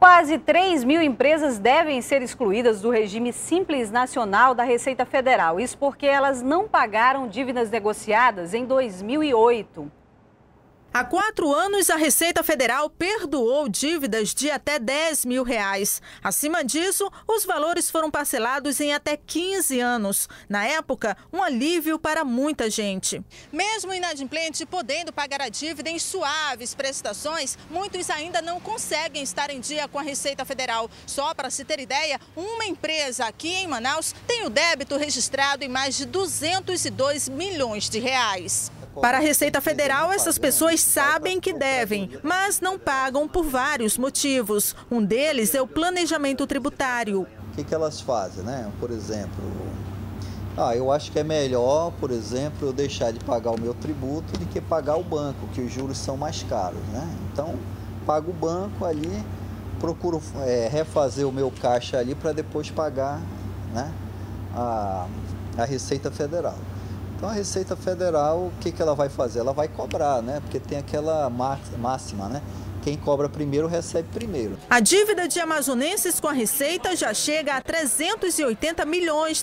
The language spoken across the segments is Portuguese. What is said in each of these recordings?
Quase 3.000 empresas devem ser excluídas do regime Simples Nacional da Receita Federal. Isso porque elas não pagaram dívidas negociadas em 2008. Há 4 anos, a Receita Federal perdoou dívidas de até R$10 mil. Acima disso, os valores foram parcelados em até 15 anos. Na época, um alívio para muita gente. Mesmo inadimplente podendo pagar a dívida em suaves prestações, muitos ainda não conseguem estar em dia com a Receita Federal. Só para se ter ideia, uma empresa aqui em Manaus tem o débito registrado em mais de R$202 milhões. Para a Receita Federal, essas pessoas sabem que devem, mas não pagam por vários motivos. Um deles é o planejamento tributário. O que elas fazem, né? Por exemplo, eu acho que é melhor, por exemplo, eu deixar de pagar o meu tributo do que pagar o banco, que os juros são mais caros, né? Então, pago o banco ali, procuro refazer o meu caixa ali para depois pagar, né, a Receita Federal. Então a Receita Federal, o que ela vai fazer? Ela vai cobrar, né? Porque tem aquela máxima, né? Quem cobra primeiro recebe primeiro. A dívida de amazonenses com a Receita já chega a R$380 milhões.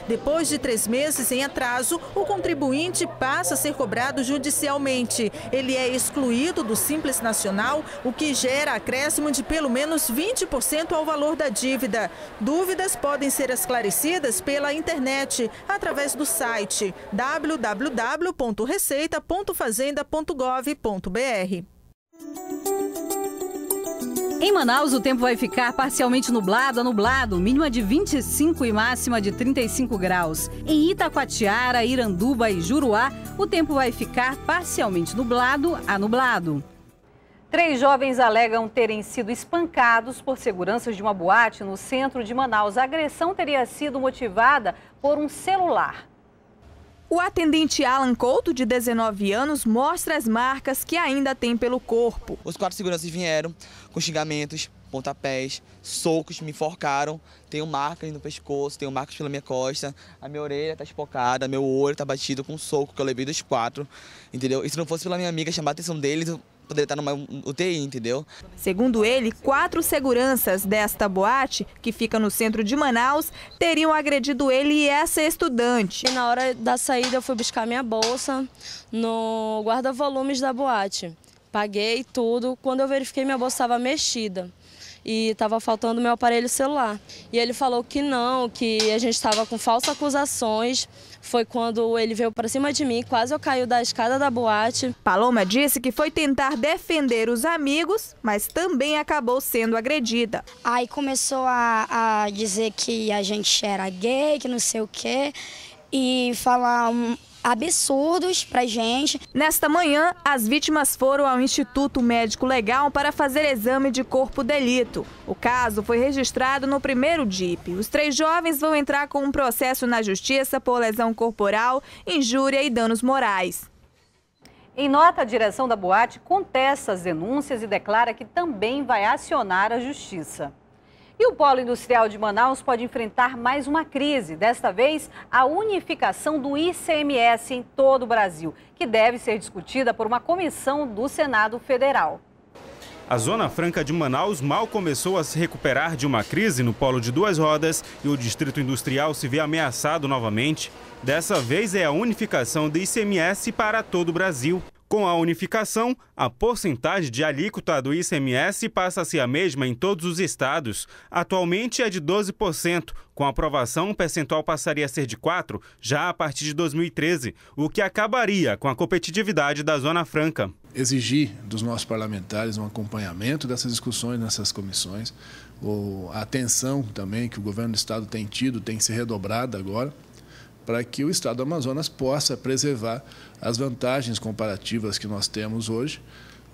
Depois de 3 meses em atraso, o contribuinte passa a ser cobrado judicialmente. Ele é excluído do Simples Nacional, o que gera acréscimo de pelo menos 20% ao valor da dívida. Dúvidas podem ser esclarecidas pela internet, através do site www.receita.fazenda.gov.br. Em Manaus, o tempo vai ficar parcialmente nublado a nublado, mínima de 25 e máxima de 35 graus. Em Itacoatiara, Iranduba e Juruá, o tempo vai ficar parcialmente nublado a nublado. 3 jovens alegam terem sido espancados por seguranças de uma boate no centro de Manaus. A agressão teria sido motivada por um celular. O atendente Alan Couto, de 19 anos, mostra as marcas que ainda tem pelo corpo. Os 4 seguranças vieram com xingamentos, pontapés, socos, me enforcaram. Tenho marcas no pescoço, tenho marcas pela minha costa, a minha orelha está espocada, meu olho está batido com um soco que eu levei dos 4, entendeu? E se não fosse pela minha amiga chamar a atenção deles, eu poderia estar numa UTI, entendeu? Segundo ele, 4 seguranças desta boate, que fica no centro de Manaus, teriam agredido ele e essa estudante. E na hora da saída eu fui buscar minha bolsa no guarda-volumes da boate. Paguei tudo, quando eu verifiquei minha bolsa estava mexida e estava faltando meu aparelho celular. E ele falou que não, que a gente estava com falsas acusações. Foi quando ele veio para cima de mim, quase eu caí da escada da boate. Paloma disse que foi tentar defender os amigos, mas também acabou sendo agredida. Aí começou a dizer que a gente era gay, que não sei o quê, e falar absurdos pra gente. Nesta manhã, as vítimas foram ao Instituto Médico Legal para fazer exame de corpo de delito. O caso foi registrado no primeiro DIP. Os 3 jovens vão entrar com um processo na justiça por lesão corporal, injúria e danos morais. Em nota, a direção da boate contesta as denúncias e declara que também vai acionar a justiça. E o polo industrial de Manaus pode enfrentar mais uma crise, desta vez a unificação do ICMS em todo o Brasil, que deve ser discutida por uma comissão do Senado Federal. A Zona Franca de Manaus mal começou a se recuperar de uma crise no polo de 2 rodas e o distrito industrial se vê ameaçado novamente. Dessa vez é a unificação do ICMS para todo o Brasil. Com a unificação, a porcentagem de alíquota do ICMS passa a ser a mesma em todos os estados. Atualmente é de 12%. Com a aprovação, o percentual passaria a ser de 4% já a partir de 2013, o que acabaria com a competitividade da Zona Franca. Exigir dos nossos parlamentares um acompanhamento dessas discussões nessas comissões, a atenção também que o governo do estado tem tido, tem se redobrado agora, para que o estado do Amazonas possa preservar as vantagens comparativas que nós temos hoje,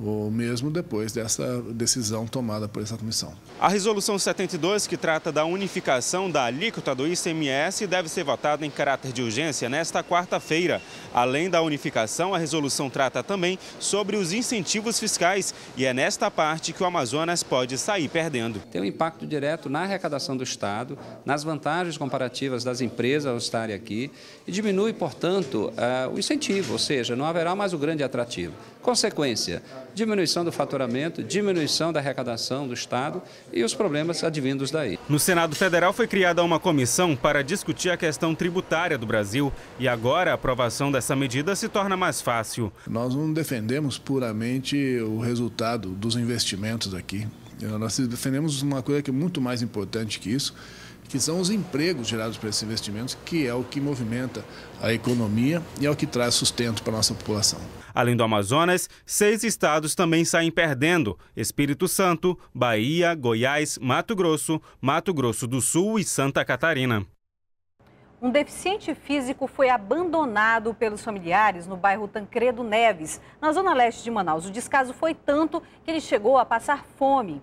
ou mesmo depois dessa decisão tomada por essa comissão. A resolução 72, que trata da unificação da alíquota do ICMS, deve ser votada em caráter de urgência nesta quarta-feira. Além da unificação, a resolução trata também sobre os incentivos fiscais e é nesta parte que o Amazonas pode sair perdendo. Tem um impacto direto na arrecadação do Estado, nas vantagens comparativas das empresas ao estarem aqui e diminui, portanto, o incentivo, ou seja, não haverá mais o grande atrativo. Consequência, diminuição do faturamento, diminuição da arrecadação do Estado e os problemas advindos daí. No Senado Federal foi criada uma comissão para discutir a questão tributária do Brasil e agora a aprovação dessa medida se torna mais fácil. Nós não defendemos puramente o resultado dos investimentos aqui. Nós defendemos uma coisa que é muito mais importante que isso, que são os empregos gerados por esses investimentos, que é o que movimenta a economia e é o que traz sustento para a nossa população. Além do Amazonas, 6 estados também saem perdendo: Espírito Santo, Bahia, Goiás, Mato Grosso do Sul e Santa Catarina. Um deficiente físico foi abandonado pelos familiares no bairro Tancredo Neves, na zona leste de Manaus. O descaso foi tanto que ele chegou a passar fome.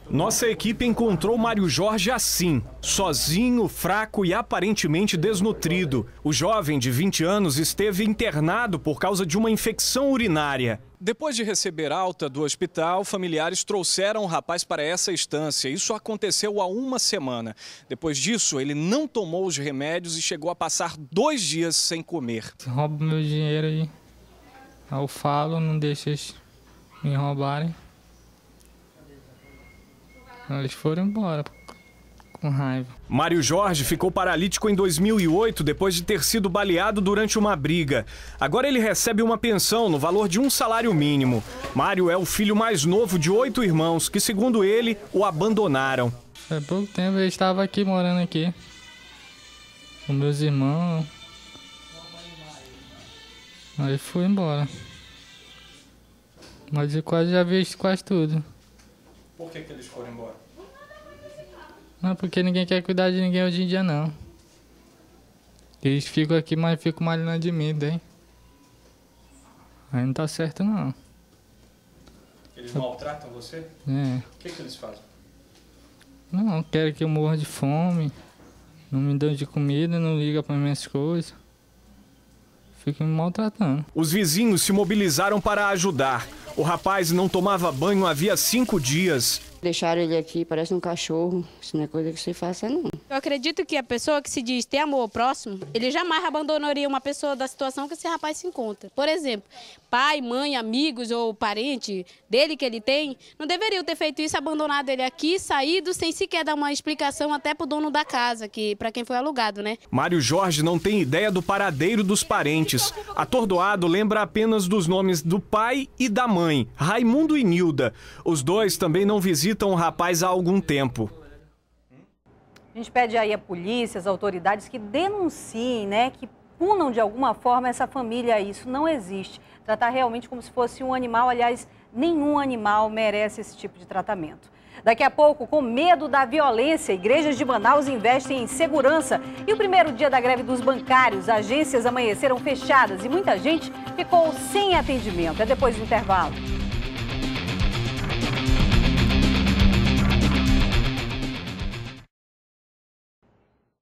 Nossa equipe encontrou Mário Jorge assim, sozinho, fraco e aparentemente desnutrido. O jovem de 20 anos esteve internado por causa de uma infecção urinária. Depois de receber alta do hospital, familiares trouxeram o rapaz para essa estância. Isso aconteceu há uma semana. Depois disso, ele não tomou os remédios e chegou a passar 2 dias sem comer. Rouba meu dinheiro aí. Eu falo, não deixa eles me roubarem. Eles foram embora com raiva. Mário Jorge ficou paralítico em 2008 depois de ter sido baleado durante uma briga. Agora ele recebe uma pensão no valor de um salário mínimo. Mário é o filho mais novo de 8 irmãos que, segundo ele, o abandonaram. Há pouco tempo eu estava aqui, morando aqui, com meus irmãos. Aí fui embora. Mas eu já vi quase tudo. Por que eles foram embora? Não, porque ninguém quer cuidar de ninguém hoje em dia, não. Eles ficam aqui, mas ficam malhando de mim, daí. Aí não tá certo, não. Eles maltratam você? É. O que eles fazem? Não, querem que eu morra de fome. Não me dão de comida, não ligam para minhas coisas. Ficam me maltratando. Os vizinhos se mobilizaram para ajudar. O rapaz não tomava banho havia 5 dias. Deixaram ele aqui, parece um cachorro. Isso não é coisa que você faça, não. Eu acredito que a pessoa que se diz ter amor ao próximo, ele jamais abandonaria uma pessoa da situação que esse rapaz se encontra. Por exemplo, pai, mãe, amigos ou parente dele que ele tem, não deveriam ter feito isso, abandonado ele aqui, saído, sem sequer dar uma explicação até pro dono da casa, para quem foi alugado, né? Mário Jorge não tem ideia do paradeiro dos parentes. Atordoado, lembra apenas dos nomes do pai e da mãe, Raimundo e Nilda. Os dois também não visitam o rapaz há algum tempo. A gente pede aí a polícia, as autoridades que denunciem, né, que punam de alguma forma essa família. Isso não existe. Tratar realmente como se fosse um animal, aliás, nenhum animal merece esse tipo de tratamento. Daqui a pouco, com medo da violência, igrejas de Manaus investem em segurança. E o primeiro dia da greve dos bancários, agências amanheceram fechadas e muita gente ficou sem atendimento. É depois do intervalo.